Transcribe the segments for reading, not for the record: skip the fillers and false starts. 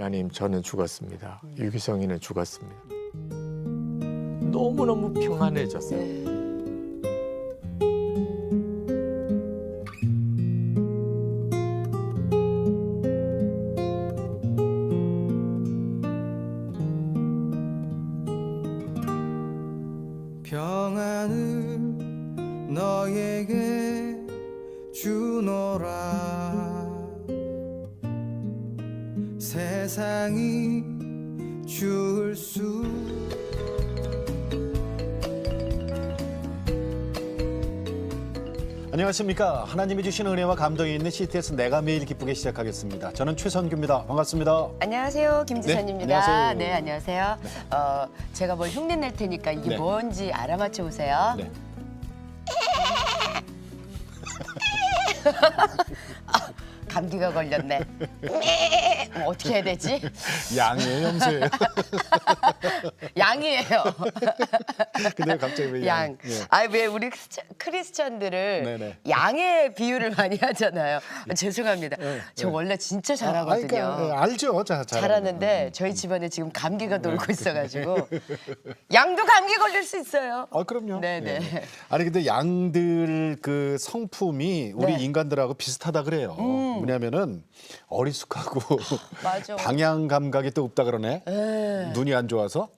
하나님, 저는 죽었습니다. 유기성이는 죽었습니다. 너무너무 평안해졌어요. 네. 평안을 너에게 주노라. 세상이 줄 수 안녕하십니까. 하나님이 주신 은혜와 감동이 있는 CTS 내가 매일 기쁘게 시작하겠습니다. 저는 최선규입니다. 반갑습니다. 안녕하세요, 김지선입니다. 네, 안녕하세요. 네, 안녕하세요. 제가 뭘 흉내 낼 테니까 이게 네. 뭔지 알아맞혀 보세요. 네. 감기가 걸렸네. 어떻게 해야 되지? 양이에요, 염소예요? 양이에요. 근데 갑자기 왜 양. 예. 왜 우리 크리스천들을 네네. 양의 비유를 많이 하잖아요. 죄송합니다. 저 원래 진짜 잘하거든요. 그러니까, 알죠. 잘하는데 저희 집안에 지금 감기가 돌고 있어가지고 양도 감기 걸릴 수 있어요. 그럼요. 네네. 예. 아니 근데 양들 그 성품이 우리 네. 인간들하고 비슷하다 그래요. 뭐냐면은 어리숙하고 맞아. 방향 감각이 또 없다 그러네. 눈이 안 좋아서.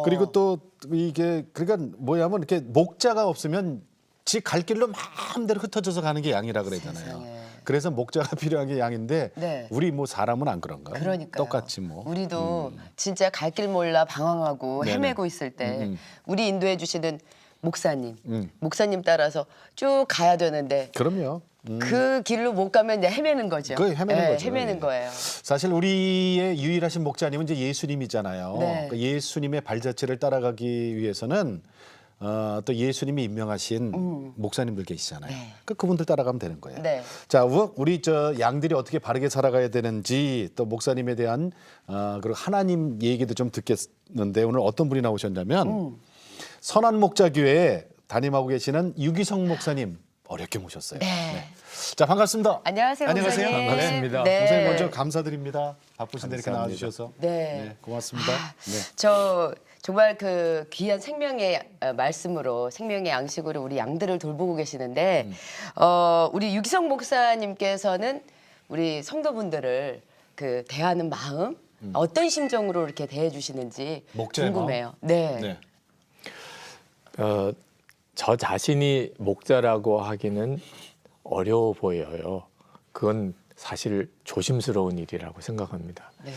그리고 또 이게 그러니까 뭐냐면 이렇게 목자가 없으면 지 갈 길로 마음대로 흩어져서 가는 게 양이라 그러잖아요. 세상에. 그래서 목자가 필요한 게 양인데 네. 우리 뭐 사람은 안 그런가? 그러니까요. 똑같이 뭐. 우리도 진짜 갈 길 몰라 방황하고 네네. 헤매고 있을 때 우리 인도해 주시는 목사님, 음. 목사님 따라서 쭉 가야 되는데 그럼요. 그 길로 못 가면 이제 헤매는 거죠. 그 헤매는 네, 거죠. 헤매는 예. 거예요. 사실 우리의 유일하신 목자님은 이제 예수님이잖아요. 네. 그 예수님의 발자취를 따라가기 위해서는 또 예수님이 임명하신 목사님들 계시잖아요. 네. 그분들 따라가면 되는 거예요. 네. 자, 우리 저 양들이 어떻게 바르게 살아가야 되는지 또 목사님에 대한 그리고 하나님 얘기도 좀 듣겠는데 오늘 어떤 분이 나오셨냐면 선한 목자교회에 담임하고 계시는 유기성 목사님 어렵게 모셨어요. 네. 자, 반갑습니다. 안녕하세요, 안녕하세요. 목사님. 반갑습니다. 네. 목사님 먼저 감사드립니다. 바쁘신데 이렇게 감사합니다. 나와주셔서. 네. 고맙습니다. 네. 저 정말 그 귀한 생명의 말씀으로 생명의 양식으로 우리 양들을 돌보고 계시는데 우리 유기성 목사님께서는 우리 성도분들을 그 대하는 마음 어떤 심정으로 이렇게 대해 주시는지 목자의 궁금해요. 네. 네. 저 자신이 목자라고 하기는 어려워 보여요. 그건 사실 조심스러운 일이라고 생각합니다. 네.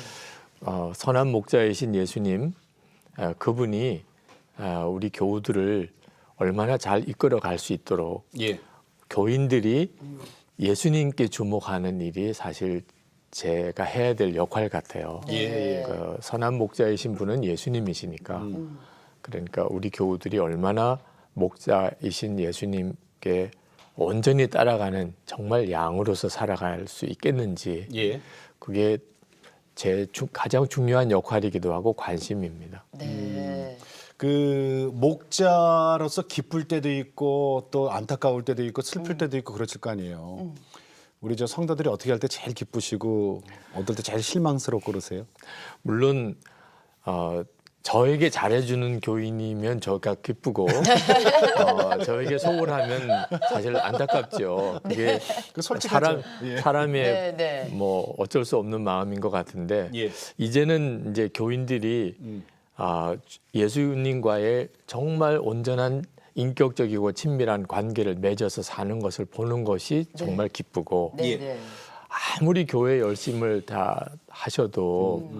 선한 목자이신 예수님, 그분이 우리 교우들을 얼마나 잘 이끌어 갈 수 있도록 예. 교인들이 예수님께 주목하는 일이 사실 제가 해야 될 역할 같아요. 예. 그 선한 목자이신 분은 예수님이시니까 그러니까 우리 교우들이 얼마나 목자이신 예수님께 온전히 따라가는 정말 양으로서 살아갈 수 있겠는지 예. 그게 제 가장 중요한 역할이기도 하고 관심입니다. 네. 그 목자로서 기쁠 때도 있고 또 안타까울 때도 있고 슬플 때도 있고 그렇을 거 아니에요. 우리 저 성도들이 어떻게 할 때 제일 기쁘시고 어떨 때 제일 실망스럽고 그러세요? 물론 저에게 잘해주는 교인이면 저가 기쁘고 저에게 소홀하면 사실 안타깝죠. 그게 그 솔직하죠. 사람의 네, 네. 뭐 어쩔 수 없는 마음인 것 같은데 예. 이제는 이제 교인들이 예수님과의 정말 온전한 인격적이고 친밀한 관계를 맺어서 사는 것을 보는 것이 정말 기쁘고 네. 예. 네. 아무리 교회 열심을 다 하셔도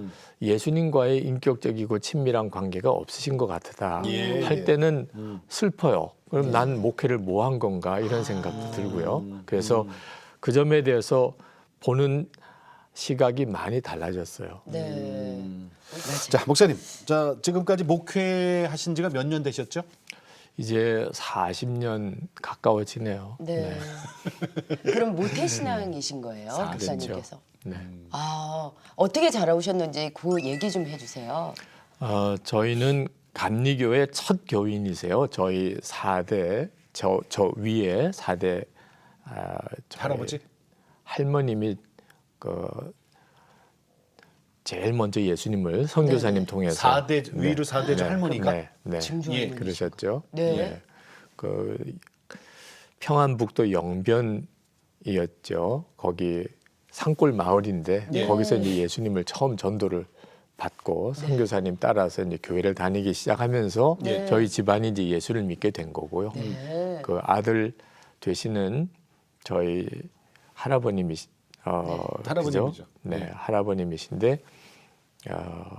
예수님과의 인격적이고 친밀한 관계가 없으신 것 같다 예, 할 예. 때는 슬퍼요. 그럼 난 목회를 뭐 한 건가 이런 생각도 들고요. 그래서 그 점에 대해서 보는 시각이 많이 달라졌어요. 네. 자, 목사님. 자, 지금까지 목회하신 지가 몇 년 되셨죠? 이제 40년 가까워지네요. 네. 그럼 모태신앙이신 거예요, 그렇죠. 목사님께서? 네. 어떻게 자라오셨는지 그 얘기 좀 해주세요. 저희는 감리교회 첫 교인이세요. 저희 4대 저 위에 4대 할아버지? 할머님이 그 제일 먼저 예수님을 선교사님 통해서 4대 위로 4대죠 할머니가. 네, 증조 예, 할머니. 그러셨죠. 네. 예. 그 평안북도 영변이었죠. 거기 산골 마을인데 예. 거기서 이제 예수님을 처음 전도를 받고 선교사님 따라서 이제 교회를 다니기 시작하면서 네. 저희 집안이 이제 예수를 믿게 된 거고요. 네. 그 아들 되시는 저희 할아버님이시 할아버님이죠. 그죠? 네, 할아버님이신데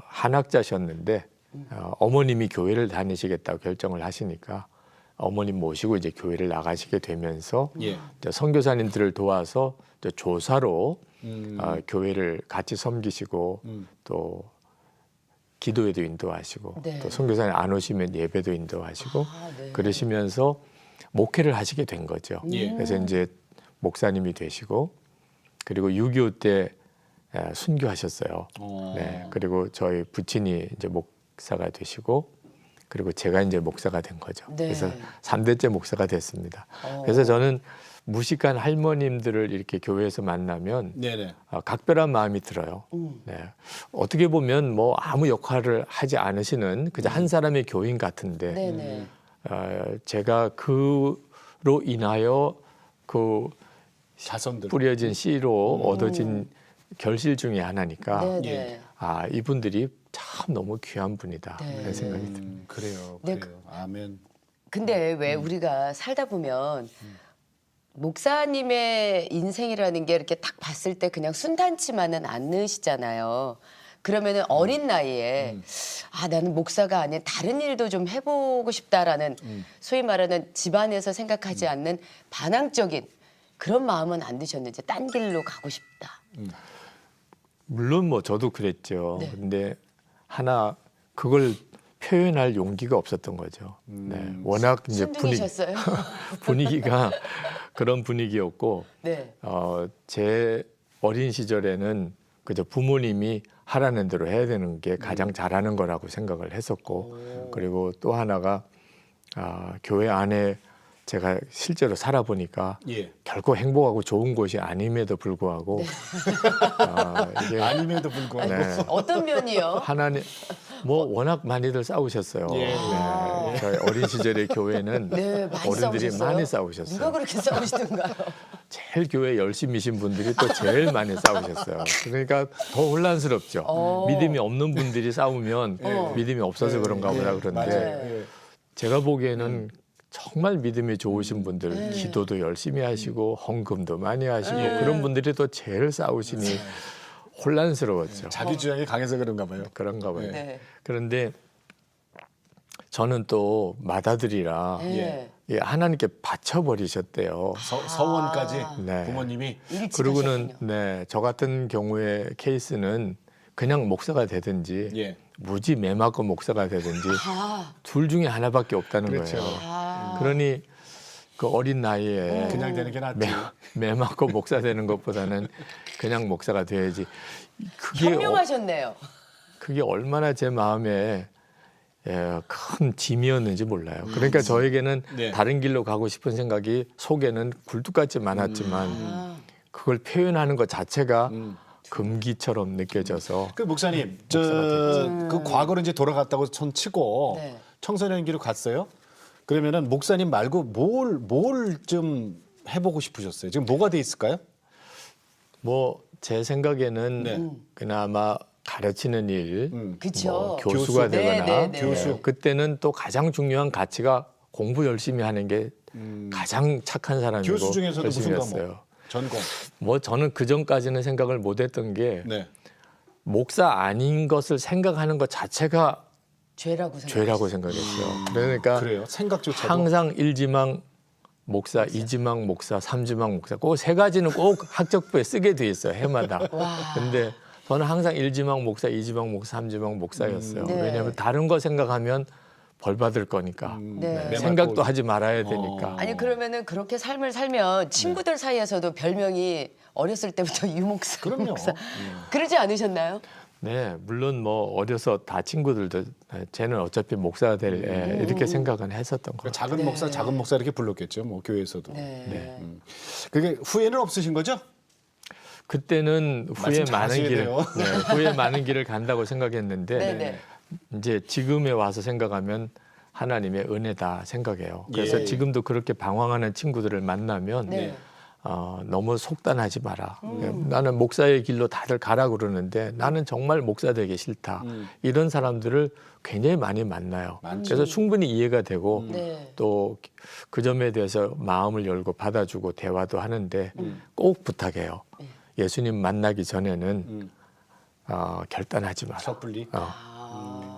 한학자셨는데 어머님이 교회를 다니시겠다고 결정을 하시니까 어머님 모시고 이제 교회를 나가시게 되면서 예. 이제 선교사님들을 도와서 이제 조사로 교회를 같이 섬기시고 또 기도에도 인도하시고 네. 또 선교사님 안 오시면 예배도 인도하시고 아, 네. 그러시면서 목회를 하시게 된 거죠. 예. 그래서 이제 목사님이 되시고 그리고 6.25 때 순교하셨어요. 네, 그리고 저희 부친이 이제 목사가 되시고 그리고 제가 이제 목사가 된 거죠. 네. 그래서 3대째 목사가 됐습니다. 그래서 저는 무식한 할머님들을 이렇게 교회에서 만나면 네네. 각별한 마음이 들어요. 네. 어떻게 보면 뭐 아무 역할을 하지 않으시는 그저 한 사람의 교인 같은데 네네. 제가 그로 인하여 그 자손들. 뿌려진 씨로 얻어진 결실 중에 하나니까 네네. 예. 이분들이 참 너무 귀한 분이다 네. 그런 생각이 듭니다. 그래요. 네, 그래요. 아멘. 근데 왜 우리가 살다 보면 목사님의 인생이라는 게 이렇게 딱 봤을 때 그냥 순탄치만은 않으시잖아요. 그러면은 어린 나이에 나는 목사가 아닌 다른 일도 좀 해보고 싶다라는 소위 말하는 집안에서 생각하지 않는 반항적인 그런 마음은 안 드셨는지 딴 길로 가고 싶다. 물론 뭐 저도 그랬죠. 네. 근데 하나 그걸 표현할 용기가 없었던 거죠. 네. 워낙 이제 순둥이셨어요? 분위기가 그런 분위기였고 네. 제 어린 시절에는 그저 부모님이 하라는 대로 해야 되는 게 가장 잘하는 거라고 생각을 했었고 그리고 또 하나가 교회 안에 제가 실제로 살아보니까 예. 결코 행복하고 좋은 곳이 아님에도 불구하고 이게 아님에도 불구하고. 네. 어떤 면이요? 하나님 뭐 워낙 많이들 싸우셨어요. 예. 네. 저희 어린 시절의 교회는 네, 많이 어른들이 싸우셨어요? 많이 싸우셨어요. 누가 그렇게 싸우시던가요? 제일 교회 열심히신 분들이 또 제일 많이 싸우셨어요. 그러니까 더 혼란스럽죠. 믿음이 없는 분들이 싸우면 믿음이 없어서 그런가 보다 그런데 맞아요. 예. 제가 보기에는 정말 믿음이 좋으신 분들 기도도 열심히 하시고 헌금도 많이 하시고 그런 분들이 또 제일 싸우시니 혼란스러웠죠. 자기 주장이 강해서 그런가 봐요. 그런가 봐요. 네. 그런데 저는 또 맏아들이라 네. 예, 하나님께 바쳐버리셨대요. 서원까지 네. 부모님이. 그리고는 네, 저 같은 경우의 케이스는 그냥 목사가 되든지 예. 무지 매 맞고 목사가 되든지 아, 둘 중에 하나밖에 없다는 그렇죠. 거예요. 아. 그러니 그 어린 나이에 그냥 되는 게 낫지. 매 맞고 목사 되는 것보다는 그냥 목사가 돼야지. 현명하셨네요. 그게 얼마나 제 마음에 큰 짐이었는지 몰라요. 그러니까 저에게는 네. 다른 길로 가고 싶은 생각이 속에는 굴뚝같이 많았지만 그걸 표현하는 것 자체가 금기처럼 느껴져서 그 목사님, 목사가 그 과거로 이제 돌아갔다고 손 치고 네. 청소년기로 갔어요. 그러면은 목사님 말고 뭘 좀 해보고 싶으셨어요? 지금 뭐가 돼 있을까요? 뭐 제 생각에는 네. 그나마 가르치는 일, 그쵸. 뭐 교수가 교수. 되거나 네, 네, 네. 교수. 그때는 또 가장 중요한 가치가 공부 열심히 하는 게 가장 착한 사람이고 교수 중에서도 무슨 열심히 과목? 전공. 뭐 저는 그 전까지는 생각을 못했던 게 네. 목사 아닌 것을 생각하는 것 자체가 죄라고 생각했어요. 그러니까 그래요. 생각조차도. 항상 1지망 목사, 2지망 목사, 3지망 목사 꼭 세 가지는 꼭 학적부에 쓰게 돼 있어요. 해마다. 근데 저는 항상 1지망 목사, 2지망 목사, 3지망 목사였어요. 네. 왜냐하면 다른 거 생각하면 벌 받을 거니까. 네. 생각도 하지 말아야 되니까. 아니 그러면은 그렇게 삶을 살면 친구들 사이에서도 별명이 어렸을 때부터 유목사, 그럼요. 목사 그러지 않으셨나요? 네, 물론 뭐 어려서 다 친구들도 쟤는 어차피 목사가 될 애 이렇게 생각은 했었던 거. 작은 목사, 작은 목사 이렇게 불렀겠죠. 뭐 교회에서도. 네. 그게 후회는 없으신 거죠? 그때는 후회 말씀 잘 많은 하셔야 길을 돼요. 후회 많은 길을 간다고 생각했는데 네네. 이제 지금에 와서 생각하면 하나님의 은혜다 생각해요. 그래서 예. 지금도 그렇게 방황하는 친구들을 만나면 네. 너무 속단하지 마라. 나는 목사의 길로 다들 가라 그러는데 나는 정말 목사 되기 싫다. 이런 사람들을 굉장히 많이 만나요. 많죠. 그래서 충분히 이해가 되고 네. 또 그 점에 대해서 마음을 열고 받아주고 대화도 하는데 꼭 부탁해요. 예수님 만나기 전에는 결단하지 마라. 섣불리.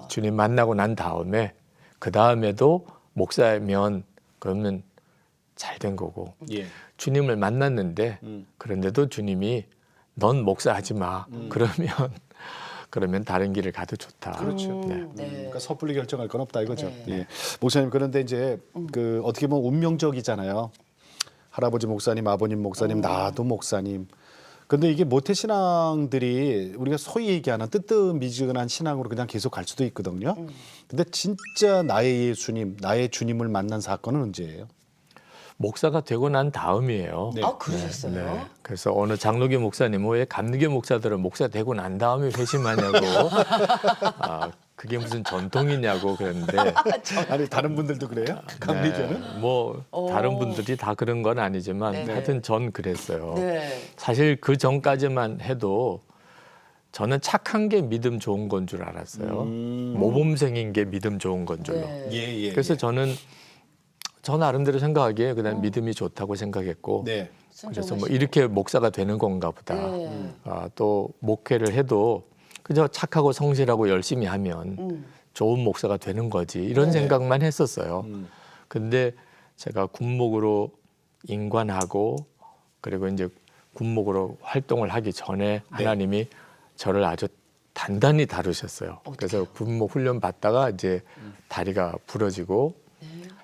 주님 만나고 난 다음에 그 다음에도 목사면 그러면 잘 된 거고 예. 주님을 만났는데 그런데도 주님이 넌 목사하지 마. 그러면 다른 길을 가도 좋다. 그렇죠. 네. 네. 그러니까 섣불리 결정할 건 없다 이거죠. 네. 예. 목사님 그런데 이제 그 어떻게 보면 운명적이잖아요. 할아버지 목사님, 아버님 목사님, 나도 목사님. 근데 이게 모태신앙들이 우리가 소위 얘기하는 뜨뜻미지근한 신앙으로 그냥 계속 갈 수도 있거든요. 근데 진짜 나의 예수님, 나의 주님을 만난 사건은 언제예요? 목사가 되고 난 다음이에요. 네. 아, 그러셨어요? 네. 그래서 어느 장로교 목사님 왜 감리교 목사들은 목사 되고 난 다음에 회심하냐고 그게 무슨 전통이냐고 그랬는데 아니 다른 분들도 그래요? 감리교는? 네, 뭐 다른 분들이 다 그런 건 아니지만 네네. 하여튼 전 그랬어요. 네. 사실 그 전까지만 해도 저는 착한 게 믿음 좋은 건 줄 알았어요. 모범생인 게 믿음 좋은 건 줄로. 네. 예. 그래서 저는 저 나름대로 생각하기에 그냥 믿음이 좋다고 생각했고 네. 그래서 뭐 이렇게 목사가 되는 건가 보다. 네. 또 목회를 해도 그저 착하고 성실하고 열심히 하면 좋은 목사가 되는 거지 이런 생각만 했었어요. 근데 제가 군목으로 임관하고 그리고 이제 군목으로 활동을 하기 전에 하나님이 저를 아주 단단히 다루셨어요. 그래서 군목 훈련 받다가 이제 다리가 부러지고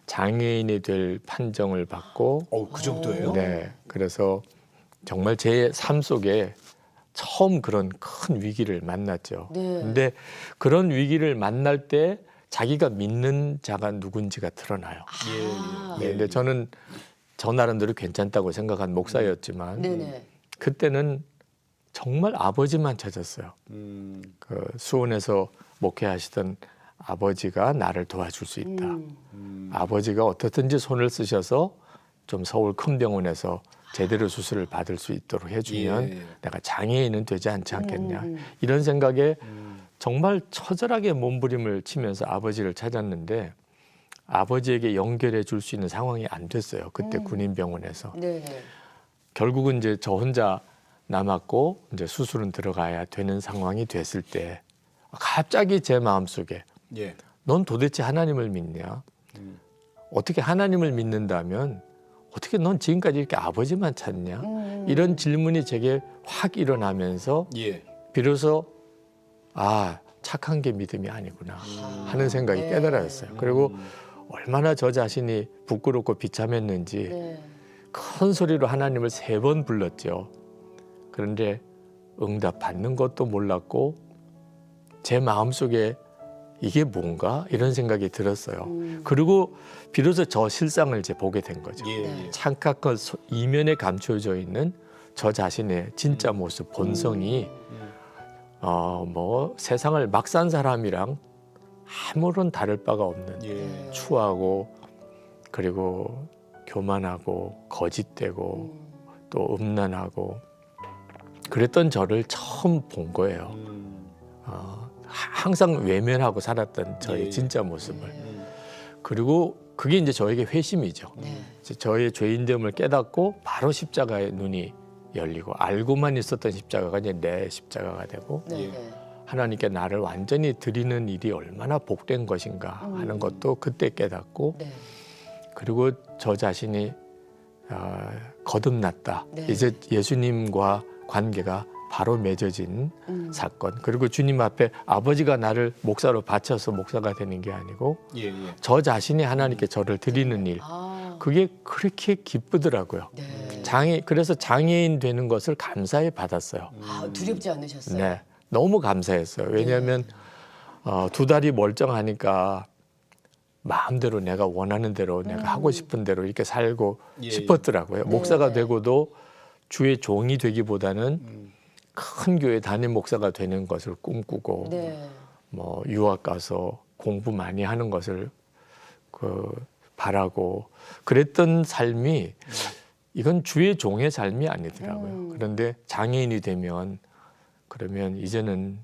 장애인이 될 판정을 받고 그 정도예요? 네. 그래서 정말 제 삶 속에 처음 그런 큰 위기를 만났죠. 네. 근데 그런 위기를 만날 때 자기가 믿는 자가 누군지가 드러나요. 네, 근데 저는 저 나름대로 괜찮다고 생각한 목사였지만 네네. 그때는 정말 아버지만 찾았어요. 그 수원에서 목회하시던 아버지가 나를 도와줄 수 있다. 아버지가 어떻든지 손을 쓰셔서 좀 서울 큰 병원에서 제대로 수술을 받을 수 있도록 해주면 예. 내가 장애인은 되지 않지 않겠냐. 이런 생각에 정말 처절하게 몸부림을 치면서 아버지를 찾았는데 아버지에게 연결해 줄 수 있는 상황이 안 됐어요. 그때 군인병원에서. 네네. 결국은 이제 저 혼자 남았고 이제 수술은 들어가야 되는 상황이 됐을 때 갑자기 제 마음속에 예. 넌 도대체 하나님을 믿냐? 어떻게 하나님을 믿는다면 어떻게 넌 지금까지 이렇게 아버지만 찾냐? 이런 질문이 제게 확 일어나면서 예. 비로소 착한 게 믿음이 아니구나 하는 생각이 네. 깨달아졌어요. 그리고 얼마나 저 자신이 부끄럽고 비참했는지 네. 큰 소리로 하나님을 3번 불렀죠. 그런데 응답 받는 것도 몰랐고 제 마음속에 이게 뭔가 이런 생각이 들었어요. 그리고 비로소 저 실상을 이제 보게 된 거죠. 예. 창각한 이면에 감춰져 있는 저 자신의 진짜 모습, 본성이 뭐 세상을 막 산 사람이랑 아무런 다를 바가 없는 예. 추하고 그리고 교만하고 거짓되고 또 음란하고 그랬던 저를 처음 본 거예요. 항상 외면하고 살았던 저의 예. 진짜 모습을. 그리고 그게 이제 저에게 회심이죠. 네. 이제 저의 죄인됨을 깨닫고 바로 십자가의 눈이 열리고 알고만 있었던 십자가가 이제 내 십자가가 되고 네. 하나님께 나를 완전히 드리는 일이 얼마나 복된 것인가 하는 것도 그때 깨닫고 네. 그리고 저 자신이 거듭났다. 네. 이제 예수님과 관계가 바로 맺어진 사건. 그리고 주님 앞에 아버지가 나를 목사로 바쳐서 목사가 되는 게 아니고 예. 저 자신이 하나님께 저를 드리는 일. 그게 그렇게 기쁘더라고요. 네. 그래서 장애인 되는 것을 감사히 받았어요. 두렵지 않으셨어요? 네, 너무 감사했어요. 왜냐하면 2다리 멀쩡하니까 마음대로 내가 원하는 대로 내가 하고 싶은 대로 이렇게 살고 예. 싶었더라고요. 목사가 되고도 주의 종이 되기보다는 큰 교회 담임 목사가 되는 것을 꿈꾸고 네. 뭐 유학 가서 공부 많이 하는 것을 바라고 그랬던 삶이 이건 주의 종의 삶이 아니더라고요. 그런데 장애인이 되면 그러면 이제는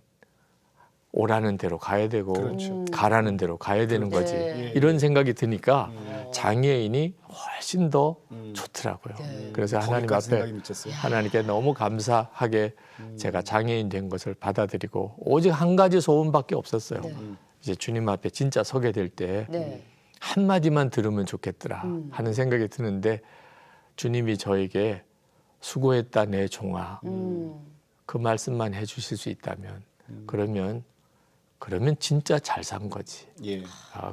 오라는 대로 가야 되고 그렇죠. 가라는 대로 가야 되는 거지. 네. 이런 생각이 드니까 장애인이 훨씬 더 좋더라고요. 네. 그래서 하나님 거기까지 생각이 앞에 미쳤어요. 하나님께 너무 감사하게 제가 장애인 된 것을 받아들이고 오직 한 가지 소원밖에 없었어요. 네. 이제 주님 앞에 진짜 서게 될 때 네. 한마디만 들으면 좋겠더라 하는 생각이 드는데 주님이 저에게 수고했다 내 종아 그 말씀만 해주실 수 있다면 그러면 진짜 잘 산 거지. 예.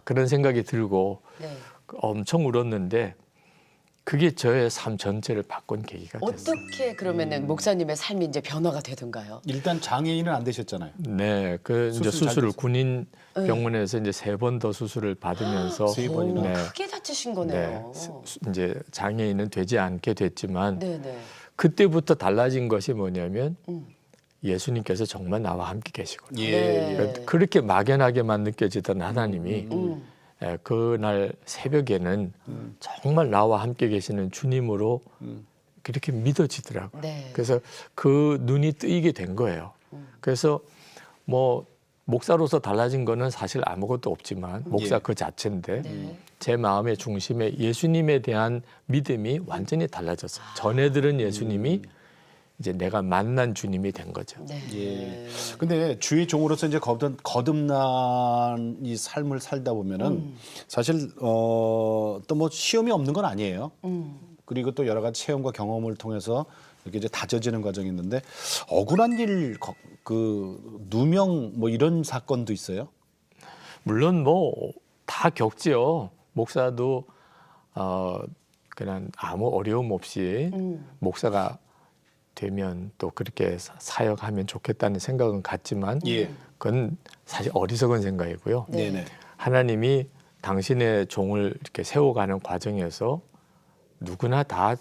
그런 생각이 들고 네. 엄청 울었는데 그게 저의 삶 전체를 바꾼 계기가 됐어요. 어떻게 그러면은 목사님의 삶이 이제 변화가 되던가요? 일단 장애인은 안 되셨잖아요. 네, 그 이제 수술 잘 수술을 됐어요. 군인 병원에서 이제 3번 더 수술을 받으면서 세 번이나? 네, 크게 다치신 거네요. 이제 장애인은 되지 않게 됐지만 네네. 그때부터 달라진 것이 뭐냐면 예수님께서 정말 나와 함께 계시구나. 네. 그러니까 그렇게 막연하게만 느껴지던 하나님이 그날 새벽에는 정말 나와 함께 계시는 주님으로 그렇게 믿어지더라고요. 네. 그래서 그 눈이 뜨이게 된 거예요. 그래서 뭐 목사로서 달라진 거는 사실 아무것도 없지만 목사 예. 그 자체인데 네. 제 마음의 중심에 예수님에 대한 믿음이 완전히 달라졌어요. 전에 들은 예수님이 이제 내가 만난 주님이 된 거죠. 네. 예. 근데 주의 종으로서 이제 거듭난 이 삶을 살다 보면은 사실 또 뭐 시험이 없는 건 아니에요. 그리고 또 여러 가지 체험과 경험을 통해서 이렇게 이제 다져지는 과정이 있는데 억울한 일, 그 누명 뭐 이런 사건도 있어요. 물론 뭐 다 겪지요. 목사도 그냥 아무 어려움 없이 목사가 되면 또 그렇게 사역하면 좋겠다는 생각은 갖지만 예. 그건 사실 어리석은 생각이고요. 네. 네네. 하나님이 당신의 종을 이렇게 세워가는 과정에서 누구나 다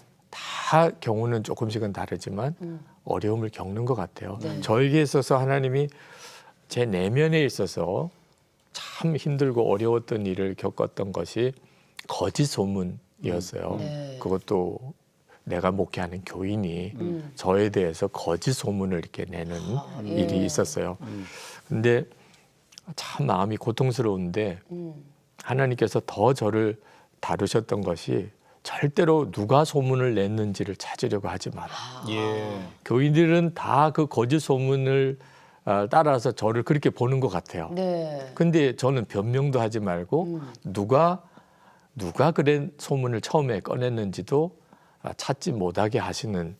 경우는 조금씩은 다르지만 어려움을 겪는 것 같아요. 네. 저에게 있어서 하나님이 제 내면에 있어서 참 힘들고 어려웠던 일을 겪었던 것이 거짓 소문이었어요. 네. 그것도 내가 목회하는 교인이 저에 대해서 거짓 소문을 이렇게 내는 예. 일이 있었어요. 근데 참 마음이 고통스러운데 하나님께서 더 저를 다루셨던 것이 절대로 누가 소문을 냈는지를 찾으려고 하지 마라. 예. 교인들은 다 그 거짓 소문을 따라서 저를 그렇게 보는 것 같아요. 네. 근데 저는 변명도 하지 말고 누가 그런 소문을 처음에 꺼냈는지도 찾지 못하게 하시는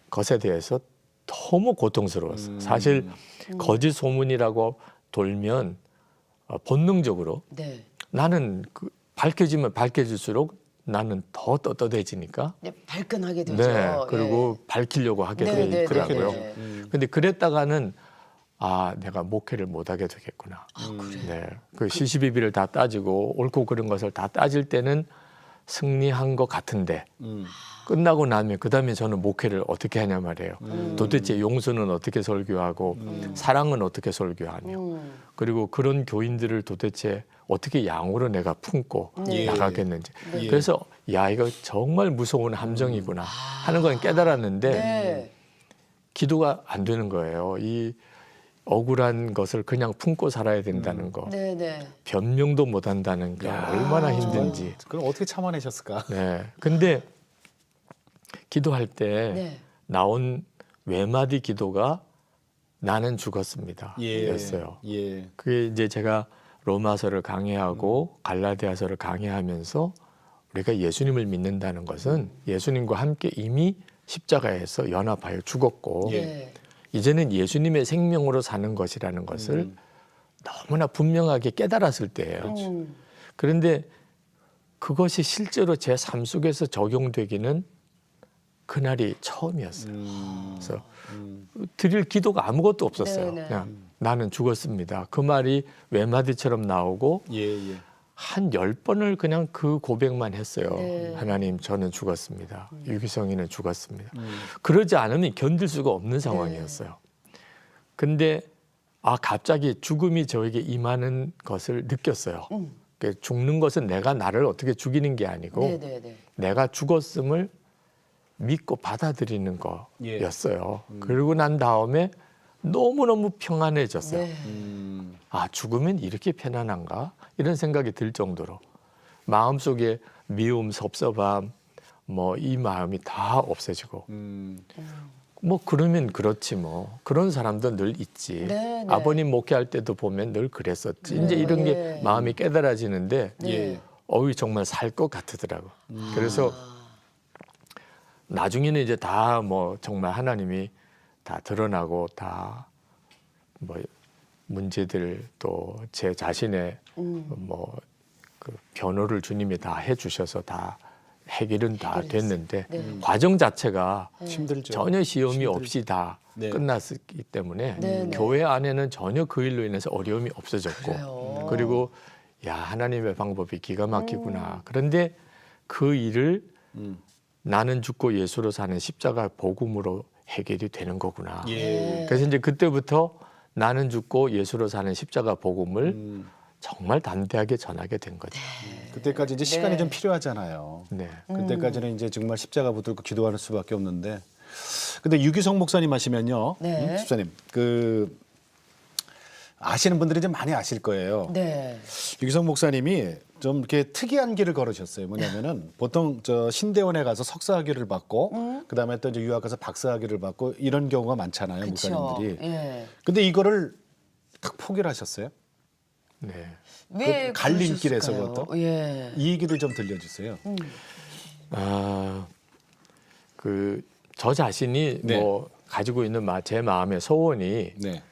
것에 대해서 너무 고통스러웠어요. 사실 거짓 소문이라고 돌면 본능적으로 네. 나는 밝혀지면 밝혀질수록 나는 더 떳떳해지니까 네, 발끈하게 되죠. 네, 그리고 밝히려고 하게 네, 네, 되더라고요. 네, 근데 그랬다가는 내가 목회를 못하게 되겠구나. 네, 그 시시비비를 다 따지고 옳고 그른 것을 다 따질 때는 승리한 것 같은데 끝나고 나면 그다음에 저는 목회를 어떻게 하냐 말이에요. 도대체 용서는 어떻게 설교하고 사랑은 어떻게 설교하며 그리고 그런 교인들을 도대체 어떻게 양으로 내가 품고 네. 나가겠는지. 네. 그래서 이거 정말 무서운 함정이구나 하는 건 깨달았는데 네. 기도가 안 되는 거예요. 이 억울한 것을 그냥 품고 살아야 된다는 거. 네, 네. 변명도 못 한다는 게 얼마나 힘든지. 그럼 어떻게 참아내셨을까? 네. 근데 기도할 때 네. 나온 외마디 기도가 나는 죽었습니다. 예. 였어요. 예. 그게 이제 제가 로마서를 강해하고 갈라디아서를 강해하면서 우리가 예수님을 믿는다는 것은 예수님과 함께 이미 십자가에서 연합하여 죽었고 예. 네. 이제는 예수님의 생명으로 사는 것이라는 것을 너무나 분명하게 깨달았을 때예요. 그런데 그것이 실제로 제 삶 속에서 적용되기는 그날이 처음이었어요. 그래서 드릴 기도가 아무것도 없었어요. 네네. 그냥 나는 죽었습니다. 그 말이 외마디처럼 나오고 예. 예. 한 10번을 그냥 그 고백만 했어요. 네. 하나님, 저는 죽었습니다. 유기성이는 죽었습니다. 그러지 않으면 견딜 수가 없는 상황이었어요. 근데 갑자기 죽음이 저에게 임하는 것을 느꼈어요. 그 죽는 것은 내가 나를 어떻게 죽이는 게 아니고 네네네. 내가 죽었음을 믿고 받아들이는 거였어요. 그러고 난 다음에 너무너무 평안해졌어요. 네. 죽으면 이렇게 편안한가? 이런 생각이 들 정도로 마음속에 미움, 섭섭함, 뭐 이 마음이 다 없어지고 뭐 그러면 그렇지 뭐 그런 사람도 늘 있지. 네, 네. 아버님 목회할 때도 보면 늘 그랬었지. 이제 이런 게 마음이 깨달아지는데 네. 정말 살 것 같더라고. 그래서 나중에는 이제 다 뭐 정말 하나님이 다 드러나고 다 뭐 문제들 또 제 자신의 뭐 그 변호를 주님이 다 해주셔서 다 해결은 다 됐는데 과정 자체가 힘들죠. 전혀 시험이 힘들죠. 없이 다 네. 끝났기 때문에 네, 네. 교회 안에는 전혀 그 일로 인해서 어려움이 없어졌고 그래요. 그리고 야 하나님의 방법이 기가 막히구나. 그런데 그 일을 나는 죽고 예수로 사는 십자가 복음으로 해결이 되는 거구나. 예. 그래서 이제 그때부터 나는 죽고 예수로 사는 십자가 복음을 정말 담대하게 전하게 된 거죠. 그때까지 이제 시간이 좀 필요하잖아요. 네. 그때까지는 이제 정말 십자가 붙들고 기도하는 수밖에 없는데. 근데 유기성 목사님 하시면요, 네. 집사님 그 아시는 분들이 좀 많이 아실 거예요. 네. 유기성 목사님이 좀 이렇게 특이한 길을 걸으셨어요. 뭐냐면은 보통 저 신대원에 가서 석사학위를 받고 그다음에 또 이제 유학 가서 박사학위를 받고 이런 경우가 많잖아요, 그쵸. 목사님들이. 예. 근데 이거를 딱 포기를 하셨어요. 네. 왜 갈림길에서 그러셨을까요? 그것도? 예. 이 얘기를 좀 들려주세요. 그 저 자신이 네. 뭐 가지고 있는 제 마음의 소원이 네.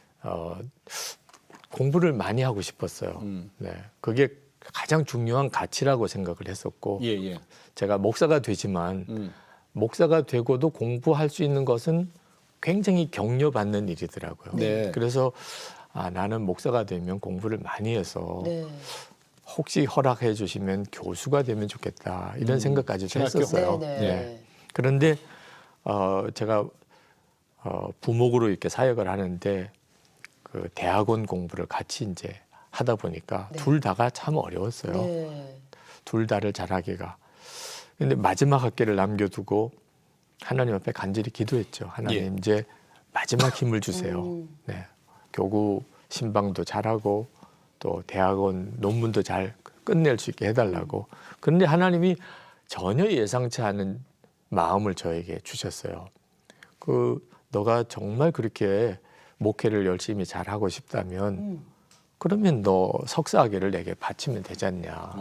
공부를 많이 하고 싶었어요. 네. 그게 가장 중요한 가치라고 생각을 했었고 예, 예. 제가 목사가 되지만 목사가 되고도 공부할 수 있는 것은 굉장히 격려받는 일이더라고요. 네. 그래서 나는 목사가 되면 공부를 많이 해서 네. 혹시 허락해 주시면 교수가 되면 좋겠다 이런 생각까지도 신학교? 했었어요. 네, 네. 네. 그런데 제가 부목으로 이렇게 사역을 하는데 그 대학원 공부를 같이 이제 하다 보니까 둘 다가 참 어려웠어요. 네. 둘 다를 잘하기가. 근데 마지막 학기를 남겨두고 하나님 앞에 간절히 기도했죠. 하나님 예. 이제 마지막 힘을 주세요. 네. 교구 신방도 잘하고 또 대학원 논문도 잘 끝낼 수 있게 해달라고. 그런데 하나님이 전혀 예상치 않은 마음을 저에게 주셨어요. 너가 정말 그렇게 목회를 열심히 잘하고 싶다면 그러면 너 석사학위를 내게 바치면 되지 않냐.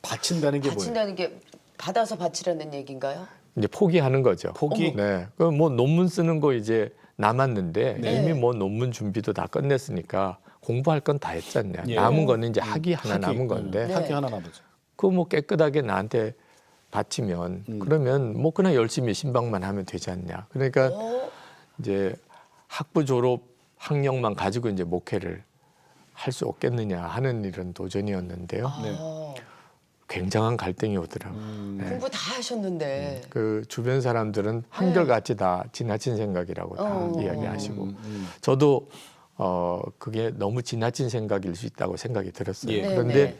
바친다는 게 뭐예요? 바친다는 게 받아서 바치라는 얘기인가요? 이제 포기하는 거죠. 포기? 네. 그 뭐 논문 쓰는 거 이제 남았는데 네. 이미 뭐 논문 준비도 다 끝냈으니까 공부할 건 다 했지 않냐. 예. 남은 거는 이제 학위 하나 남은 건데 네. 학위 하나 남았죠. 그거 뭐 깨끗하게 나한테 바치면 그러면 뭐 그냥 열심히 신방만 하면 되지 않냐. 그러니까 이제 학부 졸업 학력만 가지고 이제 목회를 할 수 없겠느냐 하는 이런 도전이었는데요. 네. 굉장한 갈등이 오더라고요. 네. 공부 다 하셨는데. 그 주변 사람들은 한결같이 다 지나친 생각이라고 다 이야기하시고 저도 그게 너무 지나친 생각일 수 있다고 생각이 들었어요. 예. 그런데 네네.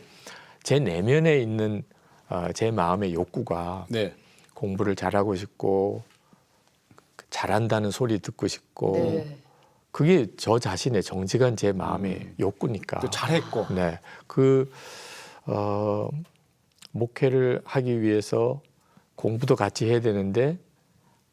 제 내면에 있는 제 마음의 욕구가 네. 공부를 잘하고 싶고 잘한다는 소리 듣고 싶고 네. 그게 저 자신의 정직한 제 마음의 욕구니까. 또 잘했고. 네, 목회를 하기 위해서 공부도 같이 해야 되는데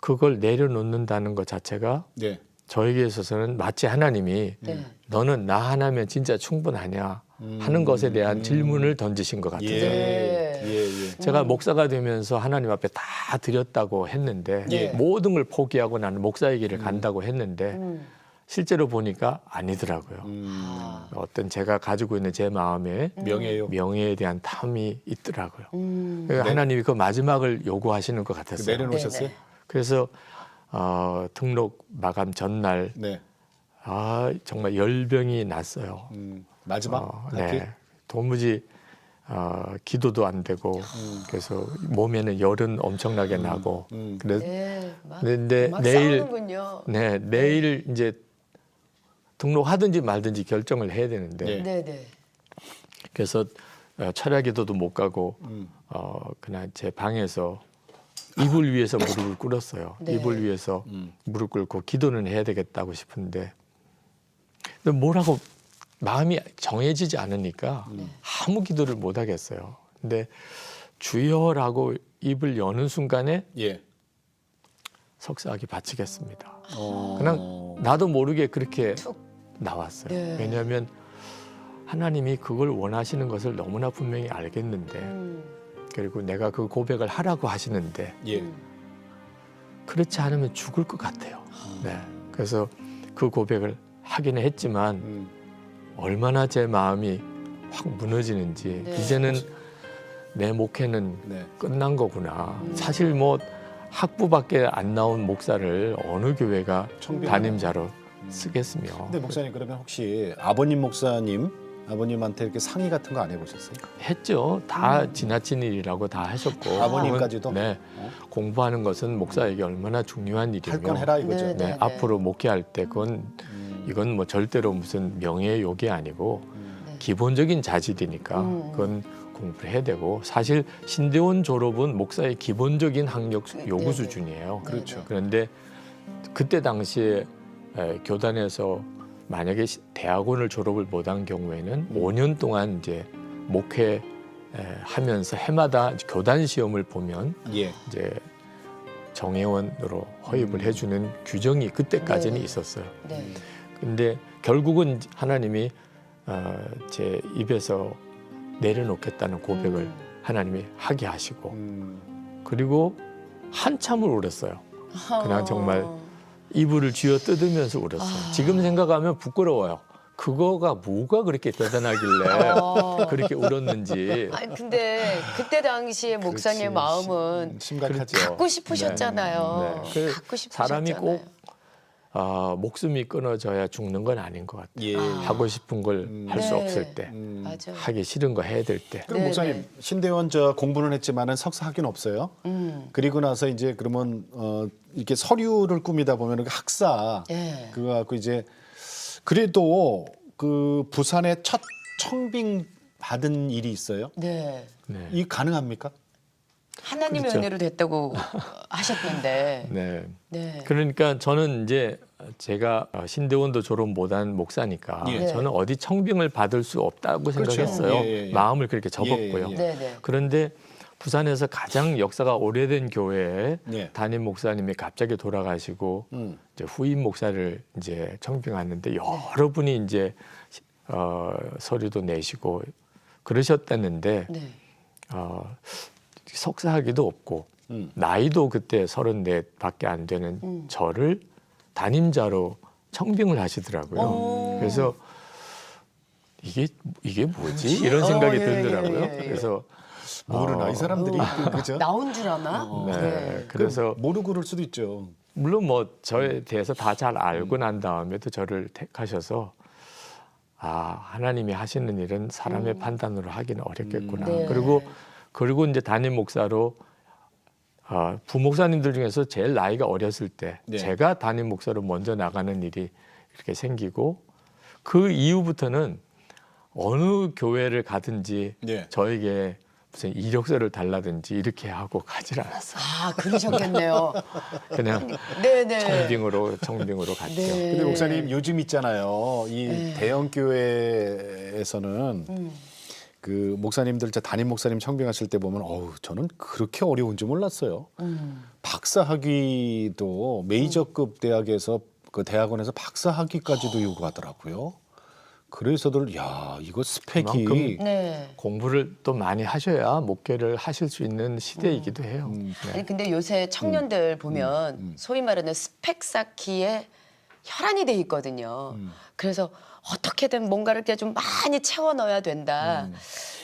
그걸 내려놓는다는 것 자체가 네. 저에게 있어서는 마치 하나님이 네. 너는 나 하나면 진짜 충분하냐 하는 것에 대한 질문을 던지신 것 같아요. 네. 예. 제가 목사가 되면서 하나님 앞에 다 드렸다고 했는데 네. 모든 걸 포기하고 나는 목사의 길을 간다고 했는데 실제로 보니까 아니더라고요. 어떤 제가 가지고 있는 제 마음에 명예요. 명예에 대한 탐이 있더라고요. 네. 하나님이 그 마지막을 요구하시는 것 같았어요. 내려놓으셨어요? 네네. 그래서 등록 마감 전날 네. 정말 열병이 났어요. 마지막 학기? 네. 도무지 기도도 안 되고 그래서 몸에는 열은 엄청나게 나고 그래서 네, 근데 막 내일 싸우는군요. 네 내일 이제 등록하든지 말든지 결정을 해야 되는데 네. 네, 네. 그래서 철야 기도도 못 가고 그냥 제 방에서 이불 위에서 무릎을 꿇었어요. 네. 이불 위에서 무릎 꿇고 기도는 해야 되겠다고 싶은데 근데 뭐라고 마음이 정해지지 않으니까 아무 기도를 못 하겠어요. 근데 주여라고 입을 여는 순간에 예. 석사하기 바치겠습니다. 어. 그냥 나도 모르게 그렇게 툭. 나왔어요. 네. 왜냐하면 하나님이 그걸 원하시는 것을 너무나 분명히 알겠는데 그리고 내가 그 고백을 하라고 하시는데 예. 그렇지 않으면 죽을 것 같아요. 네. 그래서 그 고백을 하기는 했지만 얼마나 제 마음이 확 무너지는지 네. 이제는 내 목회는 네. 끝난 거구나. 사실 뭐 학부밖에 안 나온 목사를 어느 교회가 청빙. 담임자로 쓰겠으며. 근데 목사님 그러면 혹시 아버님한테 이렇게 상의 같은 거 안 해보셨어요? 했죠. 다 지나친 일이라고 다 하셨고. 아버님까지도? 네. 공부하는 것은 목사에게 얼마나 중요한 일이며. 할 건 해라 이거죠. 네, 네, 네. 앞으로 목회할 때 이건 뭐 절대로 무슨 명예의 욕이 아니고 네. 기본적인 자질이니까 그건 공부를 해야 되고 사실 신대원 졸업은 목사의 기본적인 학력 요구 네, 네. 수준이에요. 그렇죠. 그런데 그때 당시에 교단에서 만약에 대학원을 졸업을 못한 경우에는 5년 동안 이제 목회 하면서 해마다 교단 시험을 보면 예. 이제 정회원으로 허입을 해주는 규정이 그때까지는 네. 있었어요. 네. 근데 결국은 하나님이 제 입에서 내려놓겠다는 고백을 하나님이 하게 하시고 그리고 한참을 울었어요. 그냥 정말 이불을 쥐어 뜯으면서 울었어요. 지금 생각하면 부끄러워요. 그거가 뭐가 그렇게 대단하길래 그렇게 울었는지. 아니 근데 그때 당시에 목사님의 마음은 심각하죠. 갖고 싶으셨잖아요. 네. 그 갖고 싶으셨잖아요. 사람이 꼭 목숨이 끊어져야 죽는 건 아닌 것 같아요. 예. 하고 싶은 걸 할 수 네. 없을 때, 맞아. 하기 싫은 거 해야 될 때. 그럼 네, 목사님 네. 신대원 저 공부는 했지만은 석사 학위는 없어요. 그리고 나서 이제 그러면 이렇게 서류를 꾸미다 보면 그 학사 예. 그거 갖고 이제 그래도 그 부산에 첫 청빙 받은 일이 있어요. 네. 네. 이 가능합니까? 하나님의 그렇죠. 은혜로 됐다고 하셨는데. 네. 네. 그러니까 저는 이제 제가 신대원도 졸업 못한 목사니까 예. 저는 어디 청빙을 받을 수 없다고 그렇죠. 생각했어요. 예, 예, 예. 마음을 그렇게 접었고요. 예, 예. 네, 네. 그런데 부산에서 가장 역사가 오래된 교회에 예. 담임 목사님이 갑자기 돌아가시고 이제 후임 목사를 이제 청빙하는데 여러 분이 이제 서류도 내시고 그러셨다는데 네. 석사학위도 없고 나이도 그때 34밖에 안 되는 저를 담임자로 청빙을 하시더라고요. 그래서 이게 뭐지? 이런 생각이 예, 들더라고요. 예, 예, 예. 그래서 모르나 이 사람들이 그죠? 나온 줄 아나? 네, 그래서 모르고 그럴 수도 있죠. 물론 뭐 저에 대해서 다 잘 알고 난 다음에도 저를 택하셔서 하나님이 하시는 일은 사람의 판단으로 하기는 어렵겠구나. 네. 그리고 이제 담임 목사로 부목사님들 중에서 제일 나이가 어렸을 때 네. 제가 담임 목사로 먼저 나가는 일이 이렇게 생기고 그 이후부터는 어느 교회를 가든지 네. 저에게 무슨 이력서를 달라든지 이렇게 하고 가질 않았어요. 그러셨겠네요. 그냥 네네. 청빙으로 갔죠. 네. 근데 목사님 요즘 있잖아요. 이 대형 교회에서는 그 목사님들 저 담임 목사님 청빙하실 때 보면 저는 그렇게 어려운 줄 몰랐어요. 박사 학위도 메이저급 대학에서 그 대학원에서 박사 학위까지도 요구하더라고요. 그래서들 이거 스펙이 그만큼 네. 공부를 또 많이 하셔야 목회를 하실 수 있는 시대이기도 해요. 네. 아니 근데 요새 청년들 보면 소위 말하는 스펙 쌓기에 혈안이 돼 있거든요. 그래서 어떻게든 뭔가를 이렇게 좀 많이 채워 넣어야 된다.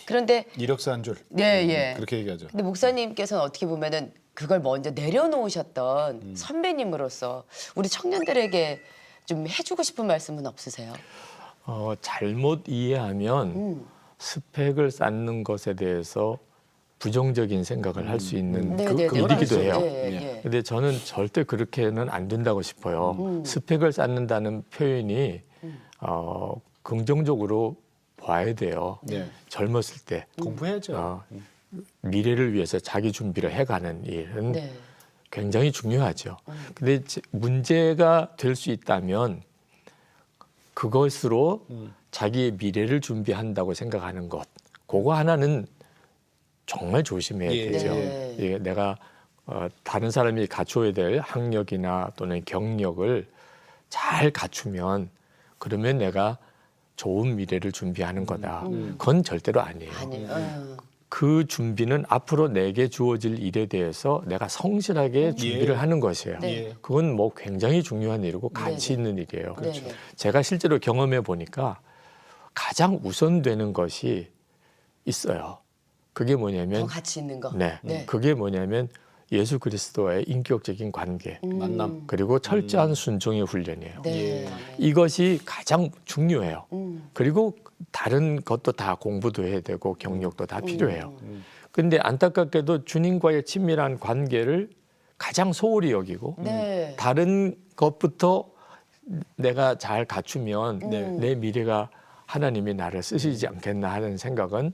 그런데 이력서 한 줄. 예, 예. 그렇게 얘기하죠. 근데 목사님께서는 어떻게 보면은 그걸 먼저 내려놓으셨던 선배님으로서 우리 청년들에게 좀 해주고 싶은 말씀은 없으세요? 잘못 이해하면 스펙을 쌓는 것에 대해서 부정적인 생각을 할 수 있는 네, 네, 네, 일이기도 해요. 예, 예. 근데 저는 절대 그렇게는 안 된다고 싶어요. 스펙을 쌓는다는 표현이 긍정적으로 봐야 돼요. 네. 젊었을 때 공부해야죠. 미래를 위해서 자기 준비를 해가는 일은 네. 굉장히 중요하죠. 근데 문제가 될 수 있다면 그것으로 자기의 미래를 준비한다고 생각하는 것, 그거 하나는 정말 조심해야 예. 되죠. 네. 이게 내가 다른 사람이 갖춰야 될 학력이나 또는 경력을 잘 갖추면 그러면 내가 좋은 미래를 준비하는 거다. 그건 절대로 아니에요. 아니에요. 그 준비는 앞으로 내게 주어질 일에 대해서 내가 성실하게 준비를 하는 것이에요. 네. 그건 뭐 굉장히 중요한 일이고 가치 있는 일이에요. 그렇죠. 네네. 제가 실제로 경험해 보니까 가장 우선되는 것이 있어요. 그게 더 뭐냐면 가치 있는 거. 네. 그게 뭐냐면 예수 그리스도와의 인격적인 관계 만남. 그리고 철저한 순종의 훈련이에요. 네. 이것이 가장 중요해요. 그리고 다른 것도 다 공부도 해야 되고 경력도 다 필요해요. 근데 안타깝게도 주님과의 친밀한 관계를 가장 소홀히 여기고 네. 다른 것부터 내가 잘 갖추면 내 미래가 하나님이 나를 쓰시지 않겠나 하는 생각은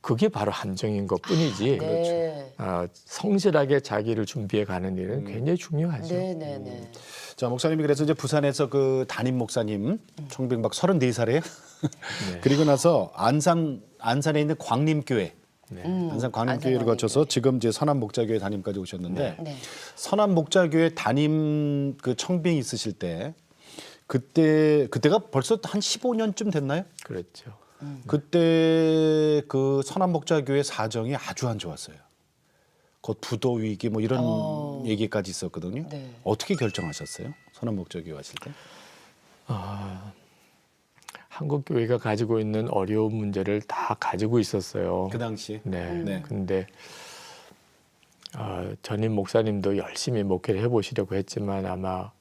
그게 바로 함정인 것뿐이지 네. 성실하게 자기를 준비해 가는 일은 굉장히 중요하죠. 네네네. 자, 목사님이 그래서 이제 부산에서 그 담임 목사님 청빙 막 34살에 그리고 나서 안산에 있는 광림교회 안산 광림교회를 거쳐서 지금 이제 선한 목자교회 담임까지 오셨는데 네. 선한 목자교회 담임 그 청빙 있으실 때 그때가 벌써 한 15년쯤 됐나요? 그렇죠. 그때 그 선한 목자교회 사정이 아주 안 좋았어요. 곧 부도 위기 뭐 이런 얘기까지 있었거든요. 네. 어떻게 결정하셨어요? 선한 목자교회 하실 때? 한국 교회가 가지고 있는 어려운 문제를 다 가지고 있었어요. 그 당시. 네. 네. 근데 전임 목사님도 열심히 목회를 해보시려고 했지만 아마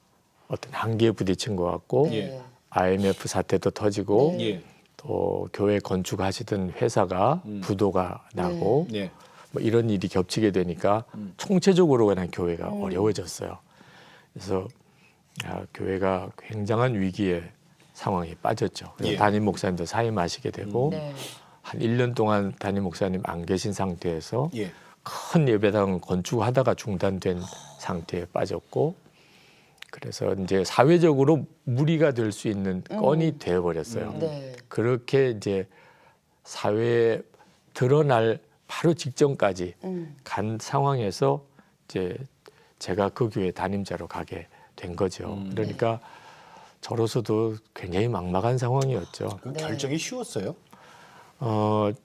어떤 한계에 부딪힌 것 같고 네. IMF 사태도 터지고 예. 또 교회 건축하시던 회사가 부도가 나고 예. 뭐 이런 일이 겹치게 되니까 총체적으로 그냥 교회가 어려워졌어요. 그래서 교회가 굉장한 위기의 상황에 빠졌죠. 그래서 예. 담임 목사님도 사임하시게 되고 네. 한 1년 동안 담임 목사님 안 계신 상태에서 예. 큰 예배당 건축하다가 중단된 상태에 빠졌고 그래서 이제 사회적으로 무리가 될 수 있는 건이 되어버렸어요. 네. 그렇게 이제 사회에 드러날 바로 직전까지 간 상황에서 이제 제가 그 교회 담임자로 가게 된 거죠. 그러니까 저로서도 굉장히 막막한 상황이었죠. 그 결정이 쉬웠어요?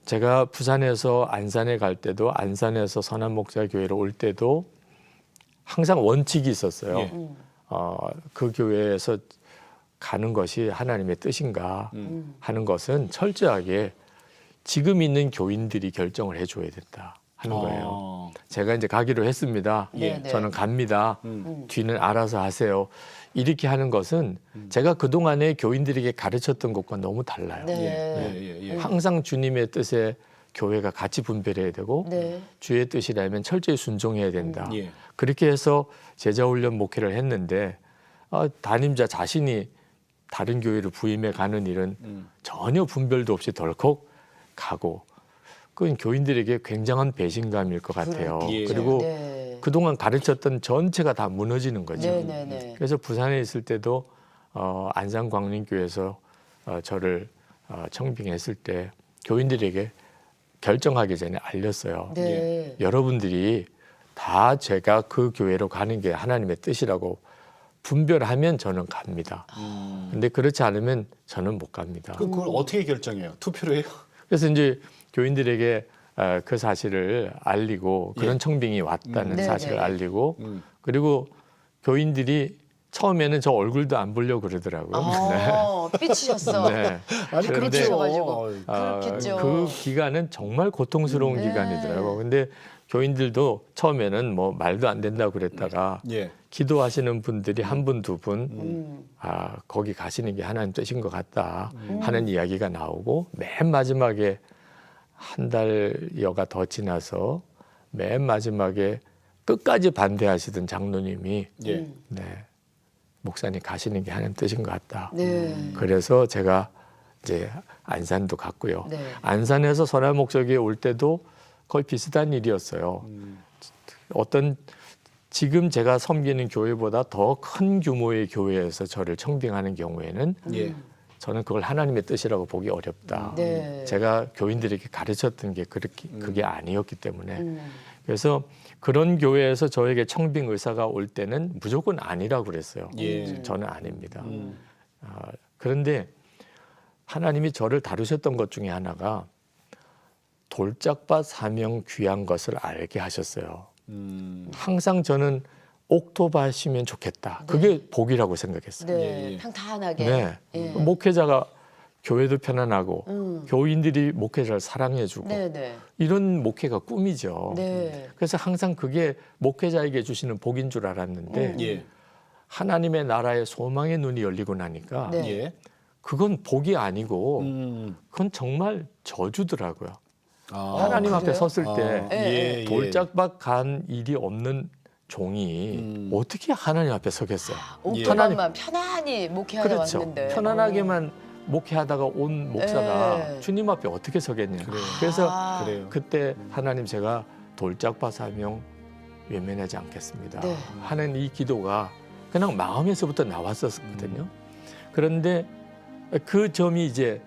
제가 부산에서 안산에 갈 때도 안산에서 선한 목자 교회로 올 때도 항상 원칙이 있었어요. 예. 그 교회에서 가는 것이 하나님의 뜻인가 하는 것은 철저하게 지금 있는 교인들이 결정을 해줘야 된다 하는 거예요. 제가 이제 가기로 했습니다. 네, 네. 저는 갑니다. 뒤는 알아서 하세요. 이렇게 하는 것은 제가 그동안에 교인들에게 가르쳤던 것과 너무 달라요. 네. 항상 주님의 뜻에 교회가 같이 분별해야 되고 네. 주의 뜻이라면 철저히 순종해야 된다. 예. 그렇게 해서 제자훈련 목회를 했는데 담임자 자신이 다른 교회를 부임해 가는 일은 전혀 분별도 없이 덜컥 가고 그건 교인들에게 굉장한 배신감일 것 같아요. 예. 그리고 네. 그동안 가르쳤던 전체가 다 무너지는 거죠. 네네네. 그래서 부산에 있을 때도 안산광림교회에서 저를 청빙했을 때 교인들에게 결정하기 전에 알렸어요. 네. 여러분들이 다 제가 그 교회로 가는 게 하나님의 뜻이라고 분별하면 저는 갑니다. 근데 그렇지 않으면 저는 못 갑니다. 그걸 어떻게 결정해요? 투표로 해요? 그래서 이제 교인들에게 그 사실을 알리고 그런 청빙이 왔다는 네, 사실을 네. 알리고 그리고 교인들이 처음에는 저 얼굴도 안 보려고 그러더라고요. 삐치셨어. 네. 아니 그런데 그렇죠. 그렇겠죠. 그 기간은 정말 고통스러운 네. 기간이더라고요. 근데 교인들도 처음에는 뭐 말도 안 된다고 그랬다가 예. 기도하시는 분들이 한 분, 두 분, 거기 가시는 게 하나님 뜻인 것 같다 하는 이야기가 나오고 맨 마지막에 한 달여가 더 지나서 맨 마지막에 끝까지 반대하시던 장로님이 예. 네, 목사님 가시는 게 하나님 뜻인 것 같다. 네. 그래서 제가 이제 안산도 갔고요. 네. 안산에서 선한 목적에 올 때도 거의 비슷한 일이었어요. 어떤 지금 제가 섬기는 교회보다 더 큰 규모의 교회에서 저를 청빙하는 경우에는 예. 저는 그걸 하나님의 뜻이라고 보기 어렵다. 네. 제가 교인들에게 가르쳤던 게 그게 아니었기 때문에 음. 그래서 그런 교회에서 저에게 청빙 의사가 올 때는 무조건 아니라고 그랬어요. 예. 저는 아닙니다. 그런데 하나님이 저를 다루셨던 것 중에 하나가 돌짝밭 사명 귀한 것을 알게 하셨어요. 항상 저는 옥토밭이면 좋겠다. 그게 복이라고 생각했어요. 네. 예. 평탄하게. 네. 예. 목회자가 교회도 편안하고 교인들이 목회자를 사랑해주고 네, 네. 이런 목회가 꿈이죠. 네. 그래서 항상 그게 목회자에게 주시는 복인 줄 알았는데 예. 하나님의 나라의 소망의 눈이 열리고 나니까 네. 예. 그건 복이 아니고 음. 그건 정말 저주더라고요. 아. 하나님 앞에 그래요? 섰을 때 아, 예, 예. 돌짝밭 간 일이 없는 종이 어떻게 하나님 앞에 서겠어요? 옥토밭만 편안히 목회하러 그렇죠. 왔는데. 편안하게만 목회하다가 온 목사가 네. 주님 앞에 어떻게 서겠냐. 그래서 아. 그래요. 그때 하나님 제가 돌짝밭 사명 외면하지 않겠습니다 네. 하는 이 기도가 그냥 마음에서부터 나왔었거든요. 그런데 그 점이 이제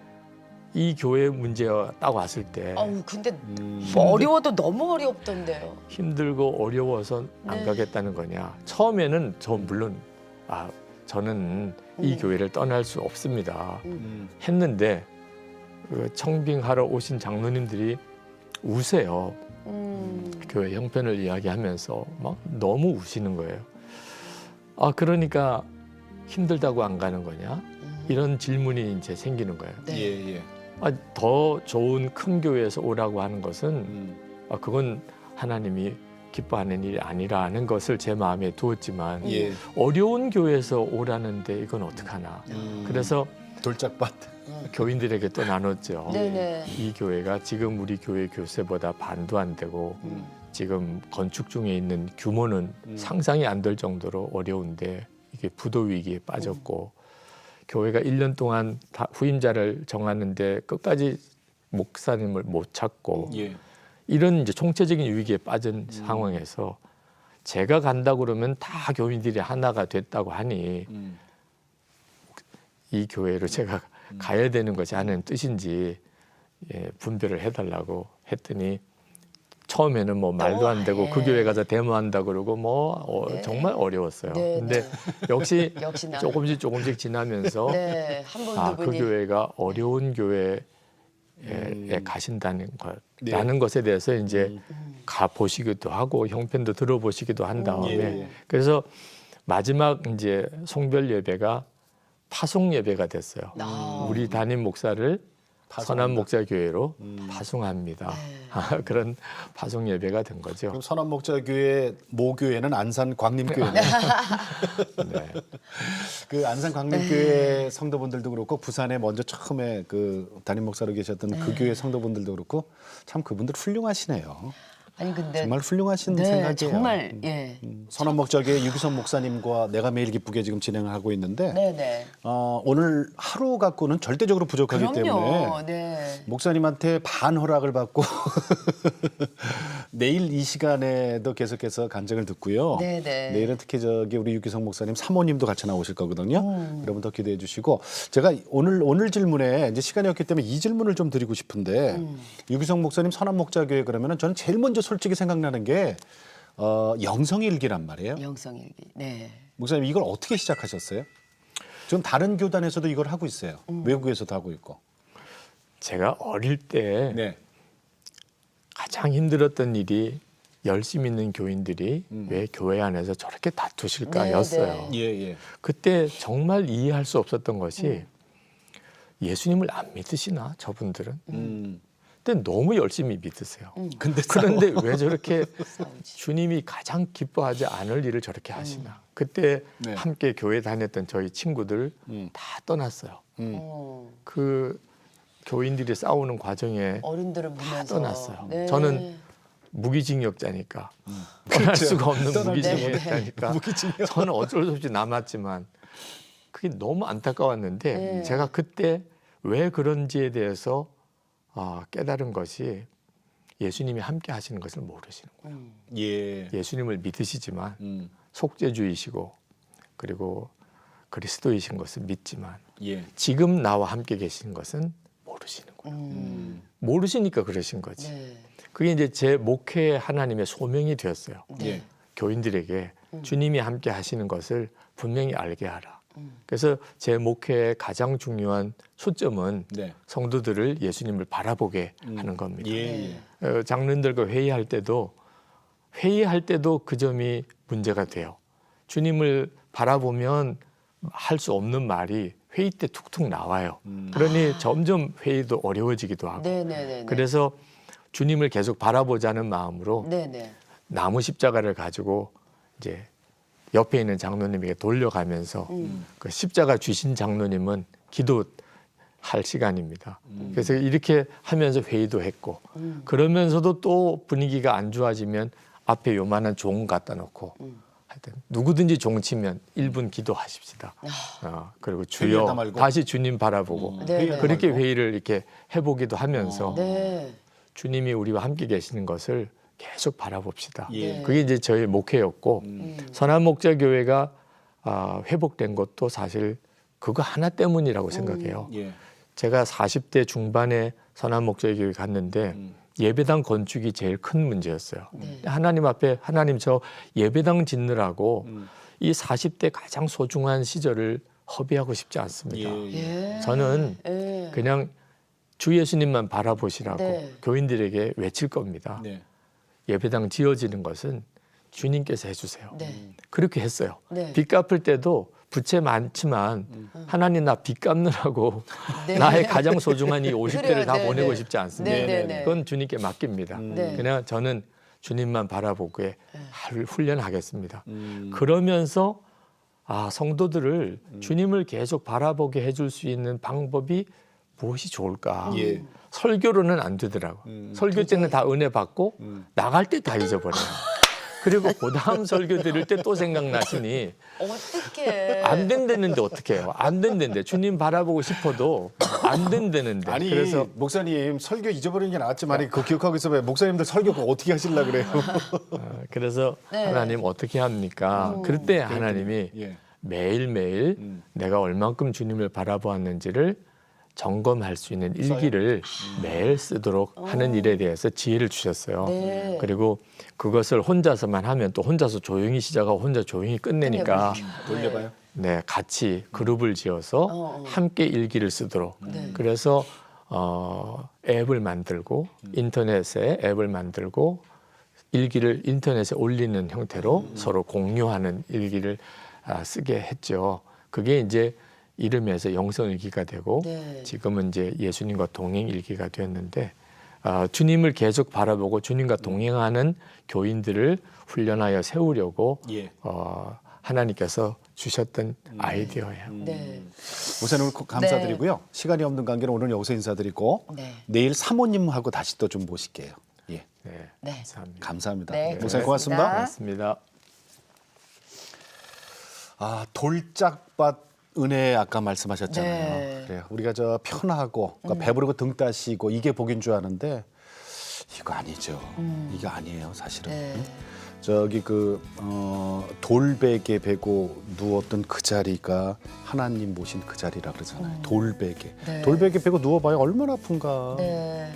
이 교회 문제가 딱 왔을 때 어우, 근데 뭐 어려워도 너무 어렵던데요. 힘들고 어려워서 안 네. 가겠다는 거냐. 처음에는 저 물론 저는 이 교회를 떠날 수 없습니다. 했는데 그 청빙하러 오신 장로님들이 우세요. 교회 형편을 이야기하면서 막 너무 우시는 거예요. 그러니까 힘들다고 안 가는 거냐? 이런 질문이 이제 생기는 거예요. 네. 예, 예. 더 좋은 큰 교회에서 오라고 하는 것은 그건 하나님이 기뻐하는 일이 아니라는 것을 제 마음에 두었지만 예. 어려운 교회에서 오라는데 이건 어떡하나. 그래서 돌짝밭. 교인들에게 또 나눴죠. 네네. 이 교회가 지금 우리 교회 교세보다 반도 안 되고 지금 건축 중에 있는 규모는 상상이 안 될 정도로 어려운데 이게 부도 위기에 빠졌고 교회가 1년 동안 다 후임자를 정하는데 끝까지 목사님을 못 찾고 예. 이런 이제 총체적인 위기에 빠진 상황에서 제가 간다 그러면 다 교인들이 하나가 됐다고 하니 이 교회로 제가 가야 되는 것이 하나님 뜻인지 분별을 해달라고 했더니 처음에는 뭐 말도 안 되고 그 교회 가서 데모한다 그러고 정말 어려웠어요. 네, 근데 역시 역시나. 조금씩 지나면서 네. 한 분 두 그 분이. 교회가 어려운 교회에 가신다는 것라는 것에 대해서 이제 가 보시기도 하고 형편도 들어보시기도 한 다음에 예. 그래서 마지막 이제 송별 예배가 파송 예배가 됐어요. 우리 담임 목사를 선한 목자 교회로 파송합니다. 그런 파송 예배가 된 거죠. 그럼 선한목자교회 모교회는 안산 광림교회네. 네. 그 안산 광림교회 성도분들도 그렇고 부산에 먼저 처음에 그 담임 목사로 계셨던 그 교회 성도분들도 그렇고 참 그분들 훌륭하시네요. 아니 근데 정말 훌륭하신 네, 생각이에요. 정말 예. 선한목자교회 유기성 목사님과 내가 매일 기쁘게 지금 진행을 하고 있는데 네네. 오늘 하루 갖고는 절대적으로 부족하기 때문에 그럼요. 네. 목사님한테 반 허락을 받고 내일 이 시간에도 계속해서 간증을 듣고요. 네네. 내일은 특히 우리 유기성 목사님 사모님도 같이 나오실 거거든요. 여러분 더 기대해 주시고 제가 오늘 질문에 이제 시간이 없기 때문에 이 질문을 좀 드리고 싶은데 유기성 목사님 선한목자교회 그러면은 저는 제일 먼저 솔직히 생각나는 게 영성일기란 말이에요. 영성일기. 네. 목사님 이걸 어떻게 시작하셨어요? 좀 다른 교단에서도 이걸 하고 있어요. 외국에서도 하고 있고. 제가 어릴 때 네. 가장 힘들었던 일이 열심 있는 교인들이 왜 교회 안에서 저렇게 다투실까였어요. 네, 예, 예. 그때 정말 이해할 수 없었던 것이 예수님을 안 믿으시나 저분들은? 근데 너무 열심히 믿으세요. 그런데 왜 저렇게 주님이 가장 기뻐하지 않을 일을 저렇게 하시나? 그때 네. 함께 교회 다녔던 저희 친구들 다 떠났어요. 어. 그 교인들이 싸우는 과정에 어른들을 보면서 떠났어요. 네. 저는 무기징역자니까 떠날 그렇죠. 수가 없는 떠날 무기징역자니까 무기징역. 저는 어쩔 수 없이 남았지만 그게 너무 안타까웠는데 네. 제가 그때 왜 그런지에 대해서 깨달은 것이 예수님이 함께 하시는 것을 모르시는 거예요. 예. 예수님을 믿으시지만 속죄주이시고 그리고 그리스도이신 것을 믿지만 예. 지금 나와 함께 계신 것은 모르시는 거예요. 모르시니까 그러신 거지. 네. 그게 이제 제 목회의 하나님의 소명이 되었어요. 예. 교인들에게 주님이 함께 하시는 것을 분명히 알게 하라. 그래서 제 목회의 가장 중요한 초점은 네. 성도들을 예수님을 바라보게 하는 겁니다. 예. 장로님들과 회의할 때도 그 점이 문제가 돼요. 주님을 바라보면 할 수 없는 말이 회의 때 툭툭 나와요. 그러니 점점 회의도 어려워지기도 하고. 네네네. 그래서 주님을 계속 바라보자는 마음으로 네네. 나무 십자가를 가지고 이제 옆에 있는 장로님에게 돌려가면서 그 십자가 주신 장로님은 기도할 시간입니다. 그래서 이렇게 하면서 회의도 했고 그러면서도 또 분위기가 안 좋아지면 앞에 요만한 종 갖다 놓고 하여튼 누구든지 종 치면 1분 기도하십시다. 그리고 주여 회의하다 말고. 다시 주님 바라보고 네. 그렇게 회의를 이렇게 해보기도 하면서 네. 주님이 우리와 함께 계시는 것을 계속 바라봅시다. 예. 그게 이제 저의 목회였고 선한목자교회가 회복된 것도 사실 그거 하나 때문이라고 생각해요. 예. 제가 40대 중반에 선한목자교회 갔는데 예배당 건축이 제일 큰 문제였어요. 하나님 앞에 하나님 저 예배당 짓느라고 이 40대 가장 소중한 시절을 허비하고 싶지 않습니다. 예. 저는 예. 그냥 주 예수님만 바라보시라고 네. 교인들에게 외칠 겁니다. 네. 예배당 지어지는 것은 주님께서 해주세요. 네. 그렇게 했어요. 네. 빚 갚을 때도 부채 많지만 하나님 나 빚 갚느라고 네. 나의 가장 소중한 이 50대를 그래요. 다 네, 보내고 네. 싶지 않습니다. 네, 네, 네. 그건 주님께 맡깁니다. 네. 그냥 저는 주님만 바라보게 훈련하겠습니다. 그러면서 성도들을 주님을 계속 바라보게 해줄 수 있는 방법이 무엇이 좋을까? 예. 설교로는 안 되더라고. 설교 때는 다 은혜 받고 나갈 때 다 잊어버려요. 그리고 그 다음 설교 드릴 때 또 생각나시니 어떻게 안 된다는데 어떻게 해요? 안 된다는데 주님 바라보고 싶어도 안 된다는데. 아니 그래서 목사님 설교 잊어버리는 게 낫지만 그거 기억하고 있어봐요. 목사님들 설교 그거 어떻게 하시려고 그래요? 그래서 네. 하나님 어떻게 합니까? 그럴 때 하나님이 예. 매일매일 내가 얼만큼 주님을 바라보았는지를 점검할 수 있는 일기를 매일 쓰도록 하는 일에 대해서 지혜를 주셨어요. 네. 그리고 그것을 혼자서만 하면 또 혼자서 조용히 시작하고 혼자 조용히 끝내니까 돌려봐요. 네, 같이 그룹을 지어서 함께 일기를 쓰도록. 네. 그래서 앱을 만들고 인터넷에 앱을 만들고 일기를 인터넷에 올리는 형태로 서로 공유하는 일기를 쓰게 했죠. 그게 이제 이름에서 영성일기가 되고 네. 지금은 이제 예수님과 동행일기가 되었는데 주님을 계속 바라보고 주님과 동행하는 교인들을 훈련하여 세우려고 예. 하나님께서 주셨던 아이디어예요. 네. 목사님 오늘 감사드리고요. 시간이 없는 관계는 오늘 여기서 인사드리고 네. 내일 사모님하고 다시 또 좀 모실게요. 예. 네, 네. 감사합니다. 감사합니다. 네, 목사님 고맙습니다. 고맙습니다. 고맙습니다. 돌짝밭 은혜 아까 말씀하셨잖아요. 네. 그래요. 우리가 저 편하고 그러니까 배부르고 등 따시고 이게 복인 줄 아는데 이거 아니죠. 이게 아니에요, 사실은. 네. 저기 돌베개 베고 누웠던 그 자리가 하나님 모신 그 자리라 그러잖아요. 돌베개. 네. 돌베개 베고 누워봐요. 얼마나 아픈가. 네.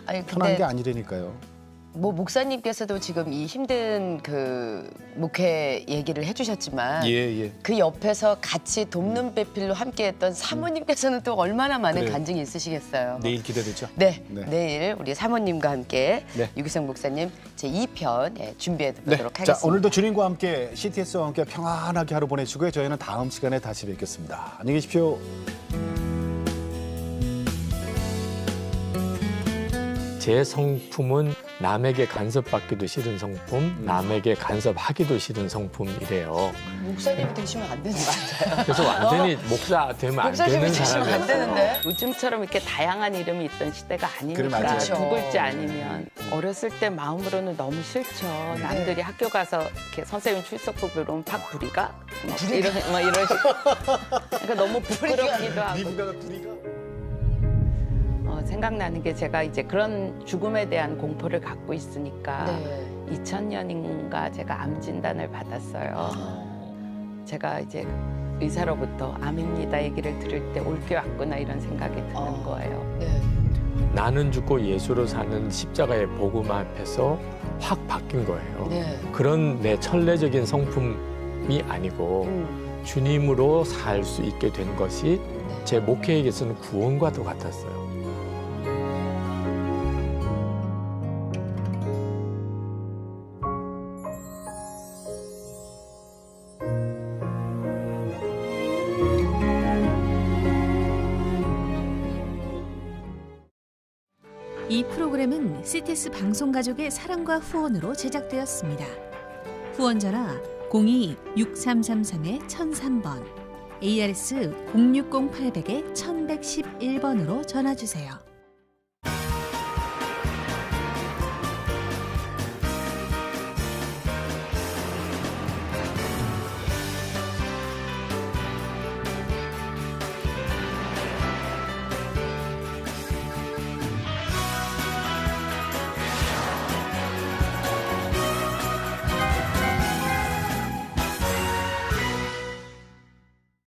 아니 편한 게 근데 아니라니까요. 뭐 목사님께서도 지금 이 힘든 그 목회 얘기를 해주셨지만 예. 그 옆에서 같이 돕는 배필로 함께했던 사모님께서는 또 얼마나 많은 그래요. 간증이 있으시겠어요. 내일 기대되죠? 네, 네. 내일 우리 사모님과 함께 네. 유기성 목사님 제 2편 준비해 네. 보도록 하겠습니다. 자, 오늘도 주님과 함께 CTS와 함께 평안하게 하루 보내시고요. 저희는 다음 시간에 다시 뵙겠습니다. 안녕히 계십시오. 제 성품은 남에게 간섭받기도 싫은 성품, 남에게 간섭하기도 싫은 성품이래요. 목사님이 되시면 안 되는 거 같아요. 그래서 완전히 목사 되면 안 목사님이 되는 되시면 안 사람이에요. 되는데. 요즘처럼 이렇게 다양한 이름이 있던 시대가 그래, 아니니까 맞아요. 두 글자 아니면 어렸을 때 마음으로는 너무 싫죠. 남들이 학교 가서 이렇게 선생님 출석부 부르면 박부리가 이런 식. 그러니까 너무 부끄럽기도 하고. 생각나는 게 제가 이제 그런 죽음에 대한 공포를 갖고 있으니까 네. 2000년인가 제가 암 진단을 받았어요. 제가 이제 의사로부터 암입니다 얘기를 들을 때 올 게 왔구나 이런 생각이 드는 거예요. 네. 나는 죽고 예수로 사는 십자가의 복음 앞에서 확 바뀐 거예요. 네. 그런 내 천례적인 성품이 아니고 주님으로 살 수 있게 된 것이 제 목회에게서는 구원과도 같았어요. 이 프로그램은 CTS 방송가족의 사랑과 후원으로 제작되었습니다. 후원 전화 02-6333-1003번, ARS 060-800-1111번으로 전화 주세요.